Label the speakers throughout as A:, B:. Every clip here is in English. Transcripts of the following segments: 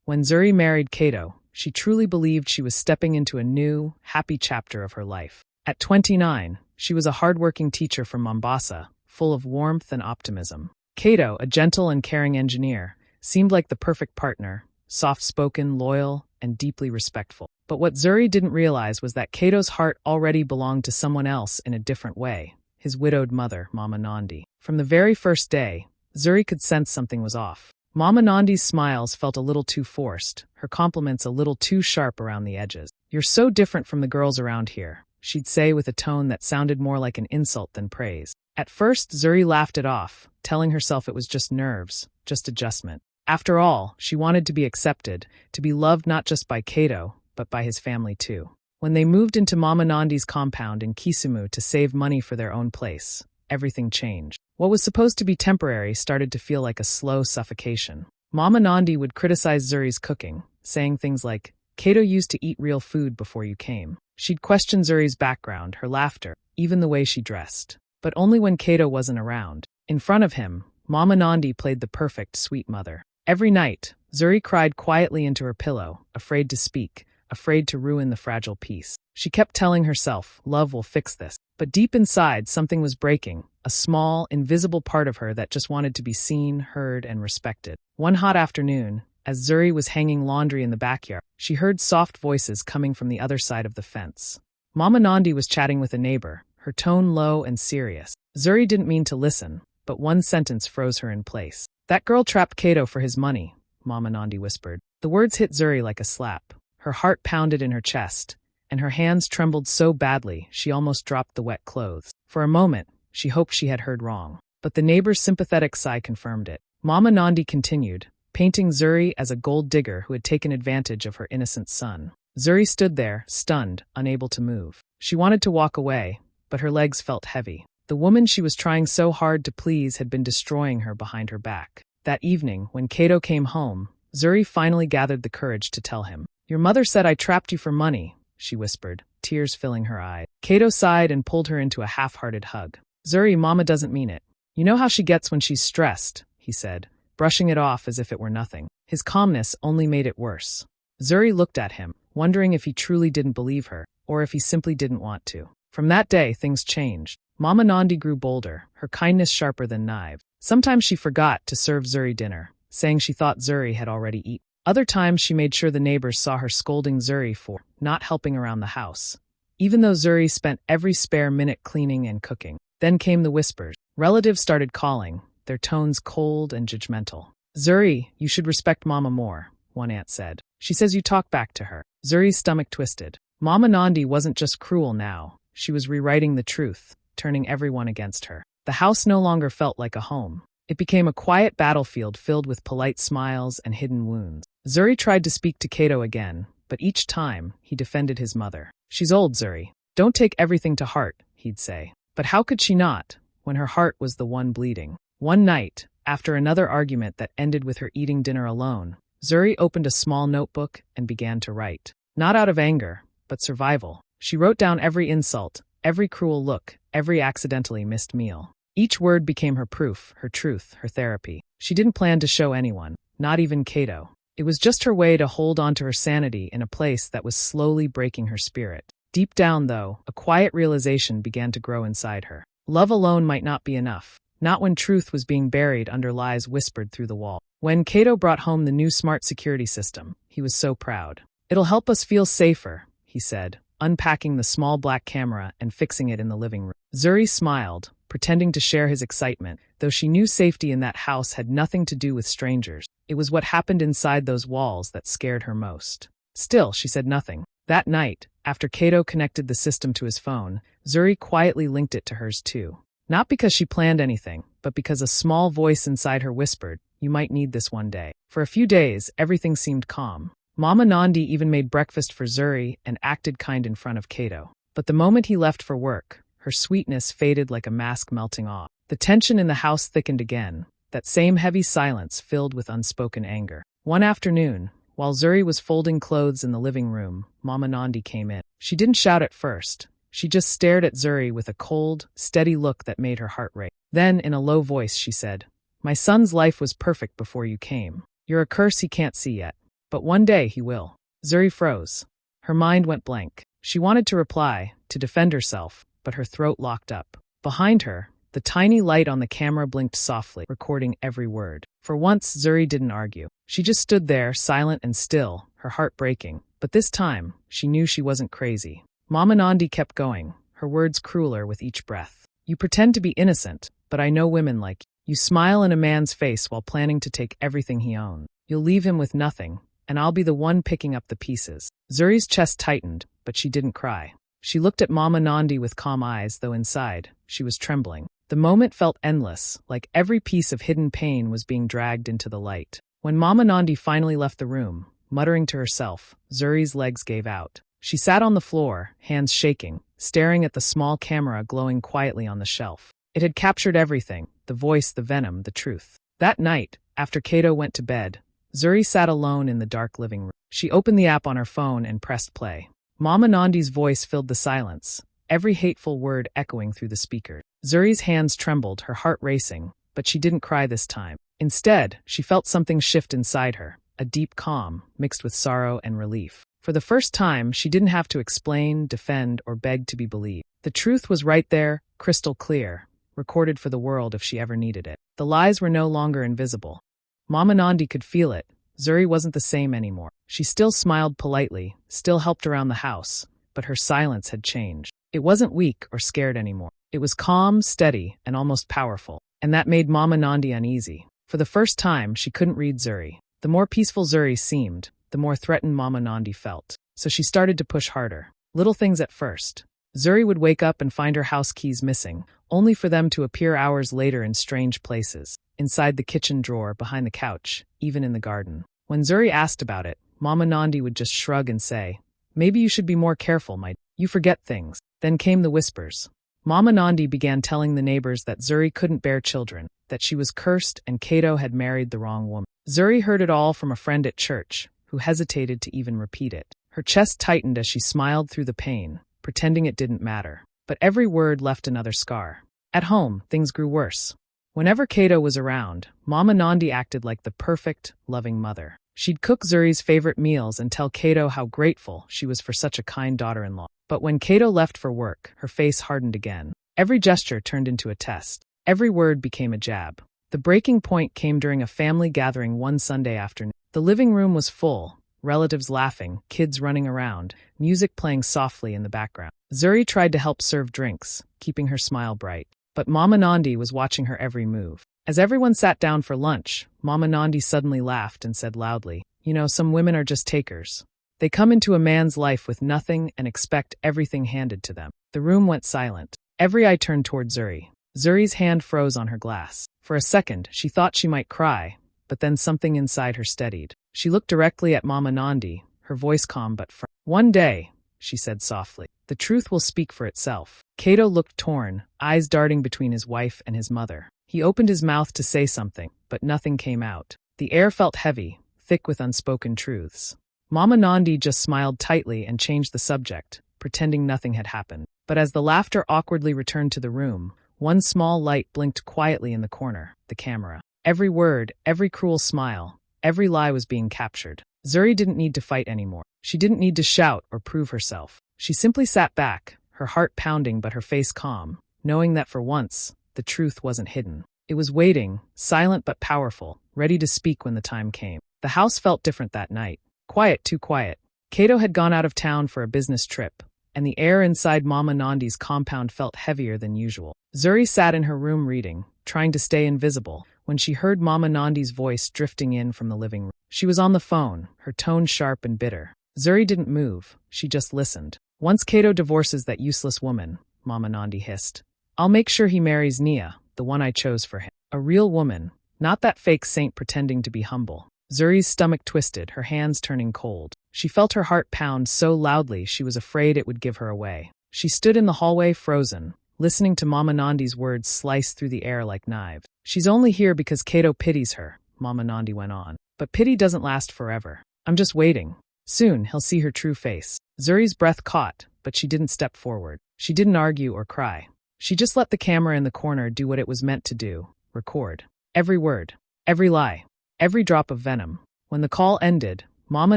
A: When Zuri married Kato, she truly believed she was stepping into a new, happy chapter of her life. At 29, she was a hardworking teacher from Mombasa, full of warmth and optimism. Kato, a gentle and caring engineer, seemed like the perfect partner, soft-spoken, loyal, and deeply respectful. But what Zuri didn't realize was that Kato's heart already belonged to someone else in a different way, his widowed mother, Mama Nandi. From the very first day, Zuri could sense something was off. Mama Nandi's smiles felt a little too forced, her compliments a little too sharp around the edges. "You're so different from the girls around here," she'd say with a tone that sounded more like an insult than praise. At first, Zuri laughed it off, telling herself it was just nerves, just adjustment. After all, she wanted to be accepted, to be loved not just by Kato, but by his family too. When they moved into Mama Nandi's compound in Kisumu to save money for their own place, everything changed. What was supposed to be temporary started to feel like a slow suffocation. Mama Nandi would criticize Zuri's cooking, saying things like, "Kato used to eat real food before you came." She'd question Zuri's background, her laughter, even the way she dressed. But only when Kato wasn't around. In front of him, Mama Nandi played the perfect sweet mother. Every night, Zuri cried quietly into her pillow, afraid to speak, afraid to ruin the fragile peace. She kept telling herself, "Love will fix this." But deep inside, something was breaking, a small, invisible part of her that just wanted to be seen, heard, and respected. One hot afternoon, as Zuri was hanging laundry in the backyard, she heard soft voices coming from the other side of the fence. Mama Nandi was chatting with a neighbor, her tone low and serious. Zuri didn't mean to listen, but one sentence froze her in place. "That girl trapped Kato for his money," Mama Nandi whispered. The words hit Zuri like a slap. Her heart pounded in her chest, and her hands trembled so badly she almost dropped the wet clothes. For a moment, she hoped she had heard wrong. But the neighbor's sympathetic sigh confirmed it. Mama Nandi continued, painting Zuri as a gold digger who had taken advantage of her innocent son. Zuri stood there, stunned, unable to move. She wanted to walk away, but her legs felt heavy. The woman she was trying so hard to please had been destroying her behind her back. That evening, when Kato came home, Zuri finally gathered the courage to tell him. "Your mother said I trapped you for money," she whispered, tears filling her eyes. Kato sighed and pulled her into a half-hearted hug. "Zuri, Mama doesn't mean it. You know how she gets when she's stressed," he said, brushing it off as if it were nothing. His calmness only made it worse. Zuri looked at him, wondering if he truly didn't believe her, or if he simply didn't want to. From that day, things changed. Mama Nandi grew bolder, her kindness sharper than knives. Sometimes she forgot to serve Zuri dinner, saying she thought Zuri had already eaten. Other times she made sure the neighbors saw her scolding Zuri for not helping around the house, even though Zuri spent every spare minute cleaning and cooking. Then came the whispers. Relatives started calling, their tones cold and judgmental. "Zuri, you should respect Mama more," one aunt said. "She says you talk back to her." Zuri's stomach twisted. Mama Nandi wasn't just cruel now. She was rewriting the truth, turning everyone against her. The house no longer felt like a home. It became a quiet battlefield filled with polite smiles and hidden wounds. Zuri tried to speak to Kato again, but each time, he defended his mother. "She's old, Zuri. Don't take everything to heart," he'd say. But how could she not, when her heart was the one bleeding? One night, after another argument that ended with her eating dinner alone, Zuri opened a small notebook and began to write. Not out of anger, but survival. She wrote down every insult, every cruel look, every accidentally missed meal. Each word became her proof, her truth, her therapy. She didn't plan to show anyone, not even Kato. It was just her way to hold on to her sanity in a place that was slowly breaking her spirit. Deep down, though, a quiet realization began to grow inside her. Love alone might not be enough, not when truth was being buried under lies whispered through the wall. When Kato brought home the new smart security system, he was so proud. "It'll help us feel safer," he said, unpacking the small black camera and fixing it in the living room. Zuri smiled, pretending to share his excitement, though she knew safety in that house had nothing to do with strangers. It was what happened inside those walls that scared her most. Still, she said nothing. That night, after Kato connected the system to his phone, Zuri quietly linked it to hers too. Not because she planned anything, but because a small voice inside her whispered, "You might need this one day." For a few days, everything seemed calm. Mama Nandi even made breakfast for Zuri and acted kind in front of Kato. But the moment he left for work, her sweetness faded like a mask melting off. The tension in the house thickened again, that same heavy silence filled with unspoken anger. One afternoon, while Zuri was folding clothes in the living room, Mama Nandi came in. She didn't shout at first. She just stared at Zuri with a cold, steady look that made her heart race. Then, in a low voice, she said, "My son's life was perfect before you came. You're a curse he can't see yet." But one day he will. Zuri froze. Her mind went blank. She wanted to reply, to defend herself, but her throat locked up. Behind her, the tiny light on the camera blinked softly, recording every word. For once, Zuri didn't argue. She just stood there, silent and still, her heart breaking. But this time, she knew she wasn't crazy. Mama Nandi kept going, her words crueler with each breath. You pretend to be innocent, but I know women like you. You smile in a man's face while planning to take everything he owns. You'll leave him with nothing, and I'll be the one picking up the pieces. Zuri's chest tightened, but she didn't cry. She looked at Mama Nandi with calm eyes, though inside, she was trembling. The moment felt endless, like every piece of hidden pain was being dragged into the light. When Mama Nandi finally left the room, muttering to herself, Zuri's legs gave out. She sat on the floor, hands shaking, staring at the small camera glowing quietly on the shelf. It had captured everything, the voice, the venom, the truth. That night, after Kato went to bed, Zuri sat alone in the dark living room. She opened the app on her phone and pressed play. Mama Nandi's voice filled the silence, every hateful word echoing through the speaker. Zuri's hands trembled, her heart racing, but she didn't cry this time. Instead, she felt something shift inside her, a deep calm, mixed with sorrow and relief. For the first time, she didn't have to explain, defend, or beg to be believed. The truth was right there, crystal clear, recorded for the world if she ever needed it. The lies were no longer invisible. Mama Nandi could feel it. Zuri wasn't the same anymore. She still smiled politely, still helped around the house, but her silence had changed. It wasn't weak or scared anymore. It was calm, steady, and almost powerful, and that made Mama Nandi uneasy. For the first time, she couldn't read Zuri. The more peaceful Zuri seemed, the more threatened Mama Nandi felt. So she started to push harder. Little things at first. Zuri would wake up and find her house keys missing, only for them to appear hours later in strange places. Inside the kitchen drawer, behind the couch, even in the garden. When Zuri asked about it, Mama Nandi would just shrug and say, "Maybe you should be more careful, you forget things." Then came the whispers. Mama Nandi began telling the neighbors that Zuri couldn't bear children, that she was cursed and Kato had married the wrong woman. Zuri heard it all from a friend at church, who hesitated to even repeat it. Her chest tightened as she smiled through the pain, pretending it didn't matter. But every word left another scar. At home, things grew worse. Whenever Kato was around, Mama Nandi acted like the perfect, loving mother. She'd cook Zuri's favorite meals and tell Kato how grateful she was for such a kind daughter-in-law. But when Kato left for work, her face hardened again. Every gesture turned into a test. Every word became a jab. The breaking point came during a family gathering one Sunday afternoon. The living room was full, relatives laughing, kids running around, music playing softly in the background. Zuri tried to help serve drinks, keeping her smile bright. But Mama Nandi was watching her every move. As everyone sat down for lunch, Mama Nandi suddenly laughed and said loudly, "Some women are just takers. They come into a man's life with nothing and expect everything handed to them." The room went silent. Every eye turned toward Zuri. Zuri's hand froze on her glass. For a second, she thought she might cry, but then something inside her steadied. She looked directly at Mama Nandi, her voice calm but firm. "One day," she said softly, "the truth will speak for itself." Kato looked torn, eyes darting between his wife and his mother. He opened his mouth to say something, but nothing came out. The air felt heavy, thick with unspoken truths. Mama Nandi just smiled tightly and changed the subject, pretending nothing had happened. But as the laughter awkwardly returned to the room, one small light blinked quietly in the corner, the camera. Every word, every cruel smile, every lie was being captured. Zuri didn't need to fight anymore. She didn't need to shout or prove herself. She simply sat back, her heart pounding but her face calm, knowing that for once, the truth wasn't hidden. It was waiting, silent but powerful, ready to speak when the time came. The house felt different that night. Quiet, too quiet. Kato had gone out of town for a business trip, and the air inside Mama Nandi's compound felt heavier than usual. Zuri sat in her room reading, trying to stay invisible, when she heard Mama Nandi's voice drifting in from the living room. She was on the phone, her tone sharp and bitter. Zuri didn't move, she just listened. "Once Kato divorces that useless woman," Mama Nandi hissed, "I'll make sure he marries Nia, the one I chose for him. A real woman, not that fake saint pretending to be humble." Zuri's stomach twisted, her hands turning cold. She felt her heart pound so loudly she was afraid it would give her away. She stood in the hallway frozen, listening to Mama Nandi's words slice through the air like knives. "She's only here because Kato pities her," Mama Nandi went on. "But pity doesn't last forever. I'm just waiting. Soon he'll see her true face." Zuri's breath caught, but she didn't step forward. She didn't argue or cry. She just let the camera in the corner do what it was meant to do, record. Every word, every lie, every drop of venom. When the call ended, Mama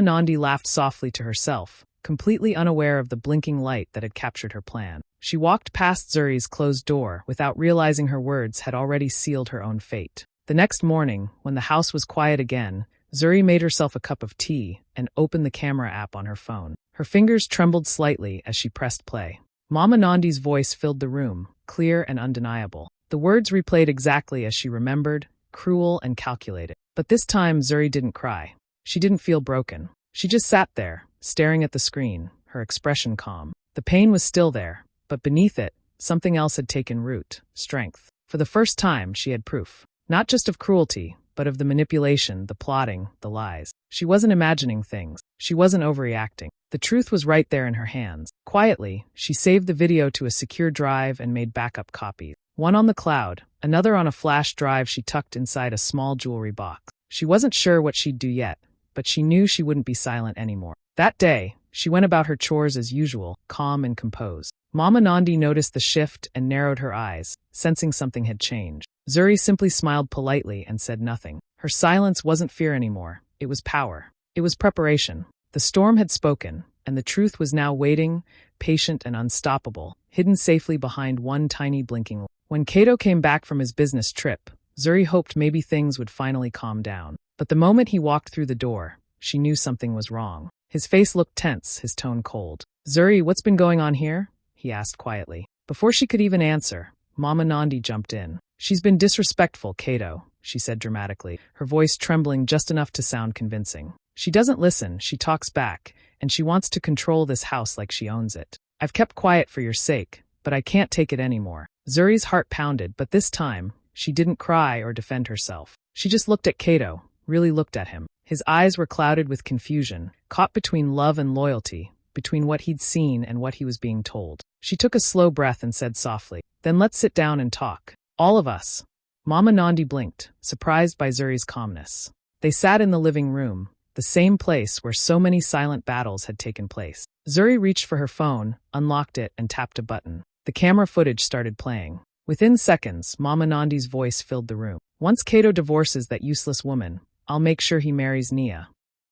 A: Nandi laughed softly to herself, completely unaware of the blinking light that had captured her plan. She walked past Zuri's closed door without realizing her words had already sealed her own fate. The next morning, when the house was quiet again, Zuri made herself a cup of tea and opened the camera app on her phone. Her fingers trembled slightly as she pressed play. Mama Nandi's voice filled the room, clear and undeniable. The words replayed exactly as she remembered, cruel and calculated. But this time Zuri didn't cry. She didn't feel broken. She just sat there, staring at the screen, her expression calm. The pain was still there, but beneath it, something else had taken root, strength. For the first time, she had proof. Not just of cruelty, but of the manipulation, the plotting, the lies. She wasn't imagining things. She wasn't overreacting. The truth was right there in her hands. Quietly, she saved the video to a secure drive and made backup copies. One on the cloud, another on a flash drive she tucked inside a small jewelry box. She wasn't sure what she'd do yet, but she knew she wouldn't be silent anymore. That day, she went about her chores as usual, calm and composed. Mama Nandi noticed the shift and narrowed her eyes, sensing something had changed. Zuri simply smiled politely and said nothing. Her silence wasn't fear anymore. It was power. It was preparation. The storm had spoken, and the truth was now waiting, patient and unstoppable, hidden safely behind one tiny blinking light. When Kato came back from his business trip, Zuri hoped maybe things would finally calm down. But the moment he walked through the door, she knew something was wrong. His face looked tense, his tone cold. "Zuri, what's been going on here?" he asked quietly. Before she could even answer, Mama Nandi jumped in. "She's been disrespectful, Kato," she said dramatically, her voice trembling just enough to sound convincing. "She doesn't listen, she talks back, and she wants to control this house like she owns it. I've kept quiet for your sake, but I can't take it anymore." Zuri's heart pounded, but this time, she didn't cry or defend herself. She just looked at Kato, really looked at him. His eyes were clouded with confusion, caught between love and loyalty, between what he'd seen and what he was being told. She took a slow breath and said softly, "Then let's sit down and talk. All of us." Mama Nandi blinked, surprised by Zuri's calmness. They sat in the living room, the same place where so many silent battles had taken place. Zuri reached for her phone, unlocked it, and tapped a button. The camera footage started playing. Within seconds, Mama Nandi's voice filled the room. "Once Kato divorces that useless woman, I'll make sure he marries Nia."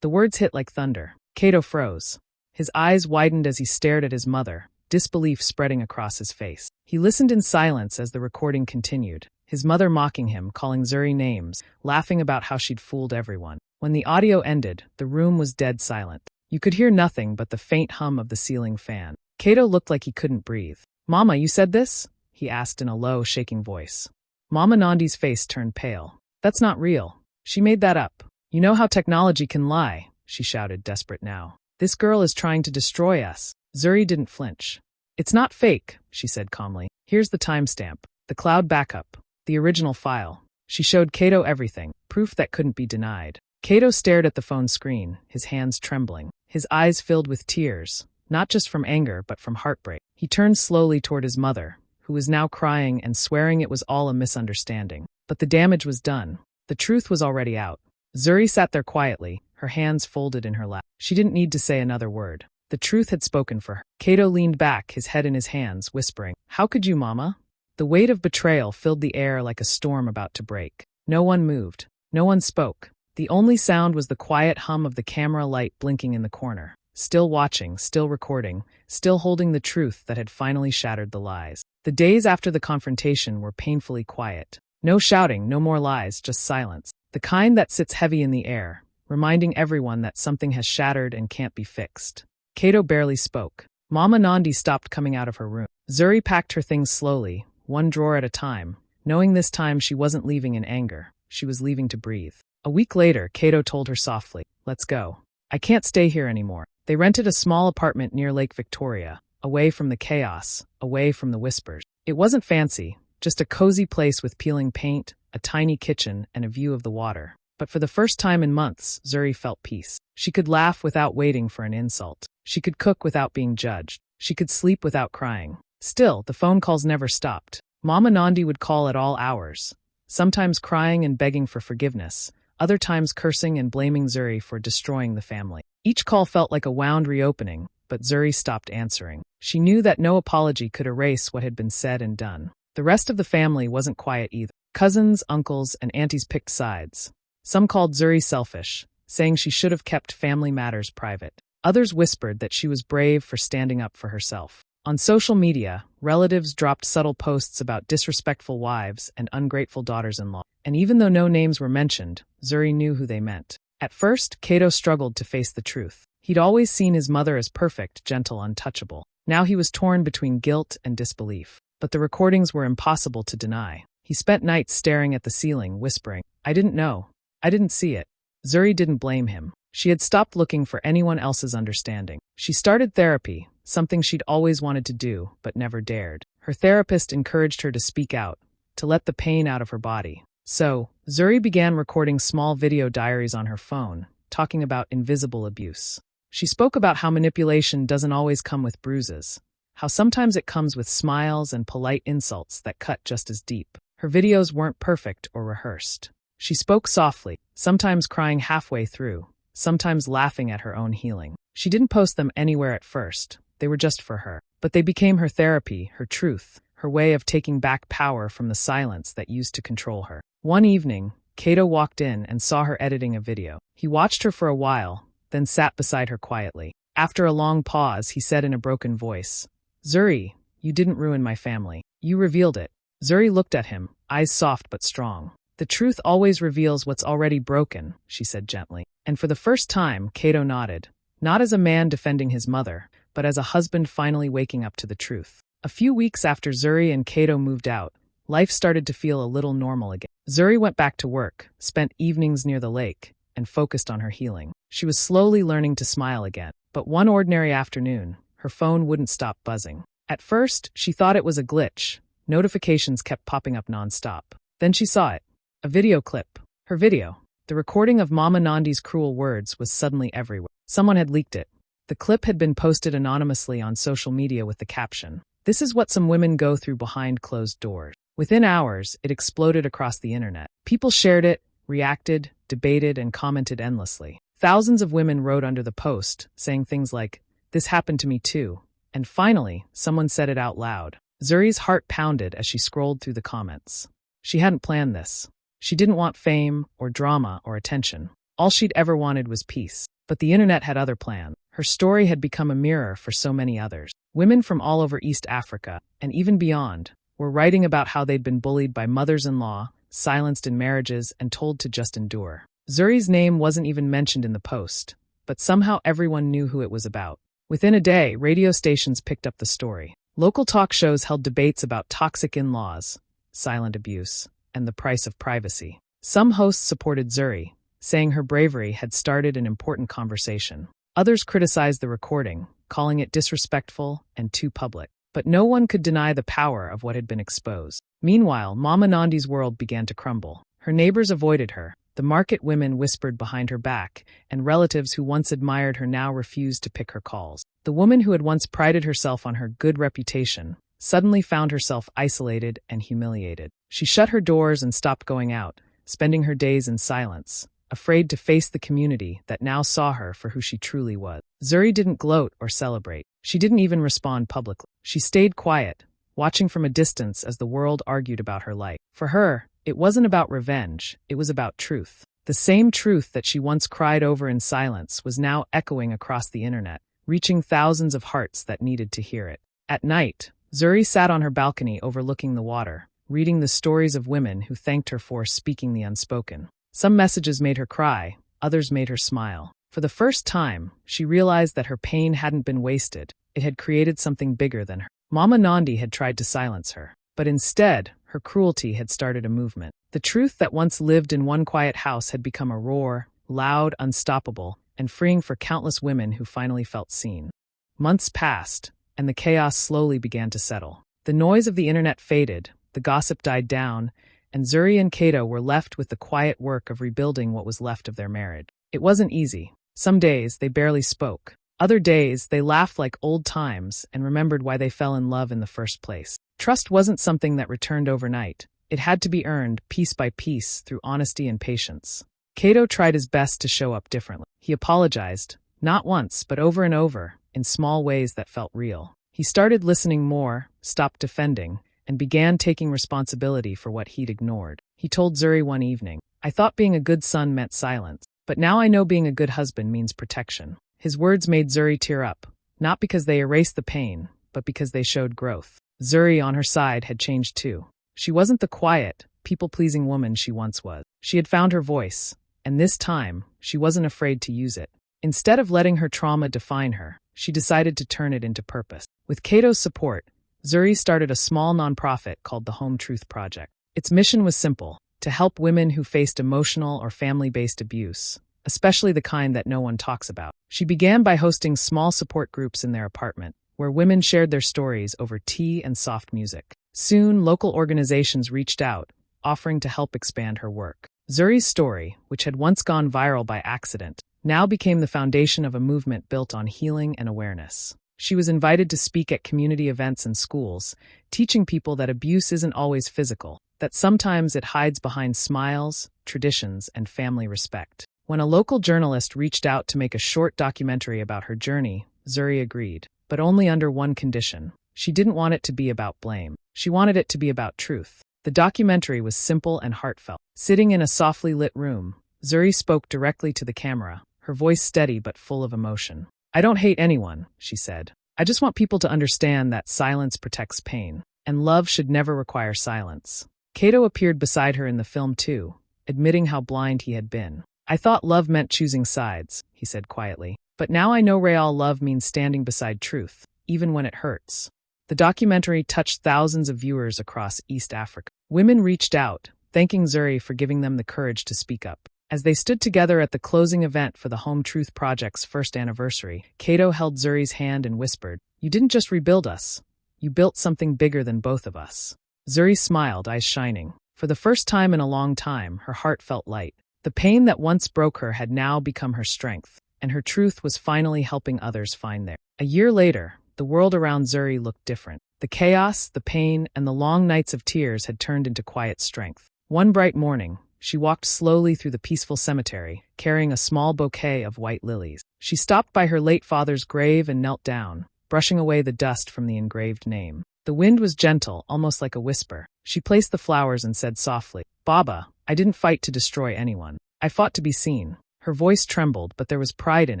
A: The words hit like thunder. Kato froze. His eyes widened as he stared at his mother, disbelief spreading across his face. He listened in silence as the recording continued, his mother mocking him, calling Zuri names, laughing about how she'd fooled everyone. When the audio ended, the room was dead silent. You could hear nothing but the faint hum of the ceiling fan. Kato looked like he couldn't breathe. "Mama, you said this?" he asked in a low, shaking voice. Mama Nandi's face turned pale. "That's not real. She made that up. You know how technology can lie," she shouted, desperate now. "This girl is trying to destroy us." Zuri didn't flinch. "It's not fake," she said calmly. "Here's the timestamp, the cloud backup, the original file." She showed Kato everything, proof that couldn't be denied. Kato stared at the phone screen, his hands trembling, his eyes filled with tears, not just from anger but from heartbreak. He turned slowly toward his mother, who was now crying and swearing it was all a misunderstanding. But the damage was done. The truth was already out. Zuri sat there quietly, her hands folded in her lap. She didn't need to say another word. The truth had spoken for her. Kato leaned back, his head in his hands, whispering, "How could you, Mama?" The weight of betrayal filled the air like a storm about to break. No one moved. No one spoke. The only sound was the quiet hum of the camera light blinking in the corner. Still watching, still recording, still holding the truth that had finally shattered the lies. The days after the confrontation were painfully quiet. No shouting, no more lies, just silence. The kind that sits heavy in the air, reminding everyone that something has shattered and can't be fixed. Kato barely spoke. Mama Nandi stopped coming out of her room. Zuri packed her things slowly, one drawer at a time, knowing this time she wasn't leaving in anger. She was leaving to breathe. A week later, Kato told her softly, "Let's go. I can't stay here anymore." They rented a small apartment near Lake Victoria, away from the chaos, away from the whispers. It wasn't fancy, just a cozy place with peeling paint, a tiny kitchen, and a view of the water. But for the first time in months, Zuri felt peace. She could laugh without waiting for an insult. She could cook without being judged. She could sleep without crying. Still, the phone calls never stopped. Mama Nandi would call at all hours, sometimes crying and begging for forgiveness, other times cursing and blaming Zuri for destroying the family. Each call felt like a wound reopening, but Zuri stopped answering. She knew that no apology could erase what had been said and done. The rest of the family wasn't quiet either. Cousins, uncles, and aunties picked sides. Some called Zuri selfish, saying she should have kept family matters private. Others whispered that she was brave for standing up for herself. On social media, relatives dropped subtle posts about disrespectful wives and ungrateful daughters-in-law. And even though no names were mentioned, Zuri knew who they meant. At first, Cato struggled to face the truth. He'd always seen his mother as perfect, gentle, untouchable. Now he was torn between guilt and disbelief. But the recordings were impossible to deny. He spent nights staring at the ceiling, whispering, "I didn't know. I didn't see it." Zuri didn't blame him. She had stopped looking for anyone else's understanding. She started therapy, something she'd always wanted to do, but never dared. Her therapist encouraged her to speak out, to let the pain out of her body. So, Zuri began recording small video diaries on her phone, talking about invisible abuse. She spoke about how manipulation doesn't always come with bruises, how sometimes it comes with smiles and polite insults that cut just as deep. Her videos weren't perfect or rehearsed. She spoke softly, sometimes crying halfway through, sometimes laughing at her own healing. She didn't post them anywhere at first. They were just for her. But they became her therapy, her truth, her way of taking back power from the silence that used to control her. One evening, Cato walked in and saw her editing a video. He watched her for a while, then sat beside her quietly. After a long pause, he said in a broken voice, "Zuri, you didn't ruin my family. You revealed it." Zuri looked at him, eyes soft but strong. "The truth always reveals what's already broken," she said gently. And for the first time, Cato nodded, not as a man defending his mother, but as a husband finally waking up to the truth. A few weeks after Zuri and Cato moved out, life started to feel a little normal again. Zuri went back to work, spent evenings near the lake, and focused on her healing. She was slowly learning to smile again. But one ordinary afternoon, her phone wouldn't stop buzzing. At first, she thought it was a glitch. Notifications kept popping up nonstop. Then she saw it. A video clip. Her video. The recording of Mama Nandi's cruel words was suddenly everywhere. Someone had leaked it. The clip had been posted anonymously on social media with the caption, "This is what some women go through behind closed doors." Within hours, it exploded across the internet. People shared it, reacted, debated, and commented endlessly. Thousands of women wrote under the post, saying things like, "This happened to me too." And finally, someone said it out loud. Zuri's heart pounded as she scrolled through the comments. She hadn't planned this. She didn't want fame or drama or attention. All she'd ever wanted was peace. But the internet had other plans. Her story had become a mirror for so many others. Women from all over East Africa, and even beyond, were writing about how they'd been bullied by mothers-in-law, silenced in marriages, and told to just endure. Zuri's name wasn't even mentioned in the post, but somehow everyone knew who it was about. Within a day, radio stations picked up the story. Local talk shows held debates about toxic in-laws, silent abuse, and the price of privacy. Some hosts supported Zuri, saying her bravery had started an important conversation. Others criticized the recording, calling it disrespectful and too public. But no one could deny the power of what had been exposed. Meanwhile, Mama Nandi's world began to crumble. Her neighbors avoided her, the market women whispered behind her back, and relatives who once admired her now refused to pick her calls. The woman who had once prided herself on her good reputation suddenly found herself isolated and humiliated. She shut her doors and stopped going out, spending her days in silence, afraid to face the community that now saw her for who she truly was. Zuri didn't gloat or celebrate. She didn't even respond publicly. She stayed quiet, watching from a distance as the world argued about her life. For her, it wasn't about revenge, it was about truth. The same truth that she once cried over in silence was now echoing across the internet, reaching thousands of hearts that needed to hear it. At night, Zuri sat on her balcony overlooking the water, reading the stories of women who thanked her for speaking the unspoken. Some messages made her cry, others made her smile. For the first time, she realized that her pain hadn't been wasted. It had created something bigger than her. Mama Nandi had tried to silence her, but instead, her cruelty had started a movement. The truth that once lived in one quiet house had become a roar, loud, unstoppable, and freeing for countless women who finally felt seen. Months passed, and the chaos slowly began to settle. The noise of the internet faded, the gossip died down, and Zuri and Cato were left with the quiet work of rebuilding what was left of their marriage. It wasn't easy. Some days they barely spoke. Other days they laughed like old times and remembered why they fell in love in the first place. Trust wasn't something that returned overnight. It had to be earned piece by piece through honesty and patience. Cato tried his best to show up differently. He apologized, not once, but over and over, in small ways that felt real. He started listening more, stopped defending, and began taking responsibility for what he'd ignored. He told Zuri one evening, "I thought being a good son meant silence, But now I know being a good husband means protection. His words made Zuri tear up, not because they erased the pain, but because they showed growth. Zuri, on her side, had changed too. She wasn't the quiet, people-pleasing woman she once was. She had found her voice, and this time, she wasn't afraid to use it. Instead of letting her trauma define her, she decided to turn it into purpose. With Cato's support, Zuri started a small nonprofit called the Home Truth Project. Its mission was simple: to help women who faced emotional or family-based abuse, especially the kind that no one talks about. She began by hosting small support groups in their apartment, where women shared their stories over tea and soft music. Soon, local organizations reached out, offering to help expand her work. Zuri's story, which had once gone viral by accident, now became the foundation of a movement built on healing and awareness. She was invited to speak at community events and schools, teaching people that abuse isn't always physical, that sometimes it hides behind smiles, traditions, and family respect. When a local journalist reached out to make a short documentary about her journey, Zuri agreed, but only under one condition. She didn't want it to be about blame. She wanted it to be about truth. The documentary was simple and heartfelt. Sitting in a softly lit room, Zuri spoke directly to the camera, her voice steady but full of emotion. "I don't hate anyone," she said. "I just want people to understand that silence protects pain, and love should never require silence." Cato appeared beside her in the film too, admitting how blind he had been. "I thought love meant choosing sides," he said quietly. "But now I know real love means standing beside truth, even when it hurts." The documentary touched thousands of viewers across East Africa. Women reached out, thanking Zuri for giving them the courage to speak up. As they stood together at the closing event for the Home Truth Project's first anniversary, Cato held Zuri's hand and whispered, "You didn't just rebuild us. You built something bigger than both of us." Zuri smiled, eyes shining. For the first time in a long time, her heart felt light. The pain that once broke her had now become her strength, and her truth was finally helping others find theirs. A year later, the world around Zuri looked different. The chaos, the pain, and the long nights of tears had turned into quiet strength. One bright morning, she walked slowly through the peaceful cemetery, carrying a small bouquet of white lilies. She stopped by her late father's grave and knelt down, brushing away the dust from the engraved name. The wind was gentle, almost like a whisper. She placed the flowers and said softly, "Baba, I didn't fight to destroy anyone. I fought to be seen." Her voice trembled, but there was pride in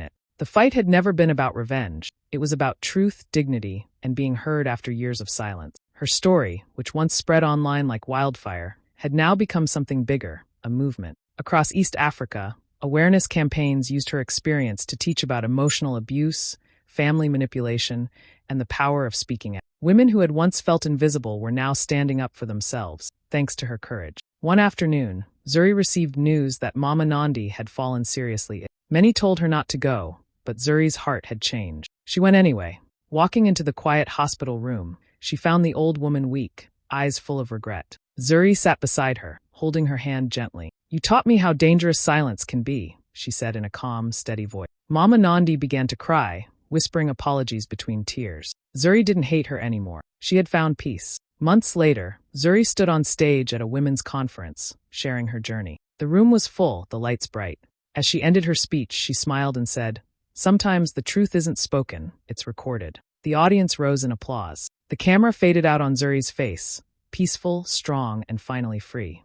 A: it. The fight had never been about revenge. It was about truth, dignity, and being heard after years of silence. Her story, which once spread online like wildfire, had now become something bigger, a movement. Across East Africa, awareness campaigns used her experience to teach about emotional abuse, family manipulation, and the power of speaking out. Women who had once felt invisible were now standing up for themselves, thanks to her courage. One afternoon, Zuri received news that Mama Nandi had fallen seriously ill. Many told her not to go, but Zuri's heart had changed. She went anyway. Walking into the quiet hospital room, she found the old woman weak, eyes full of regret. Zuri sat beside her, holding her hand gently. "You taught me how dangerous silence can be," she said in a calm, steady voice. Mama Nandi began to cry, whispering apologies between tears. Zuri didn't hate her anymore. She had found peace. Months later, Zuri stood on stage at a women's conference, sharing her journey. The room was full, the lights bright. As she ended her speech, she smiled and said, "Sometimes the truth isn't spoken, it's recorded." The audience rose in applause. The camera faded out on Zuri's face, peaceful, strong, and finally free.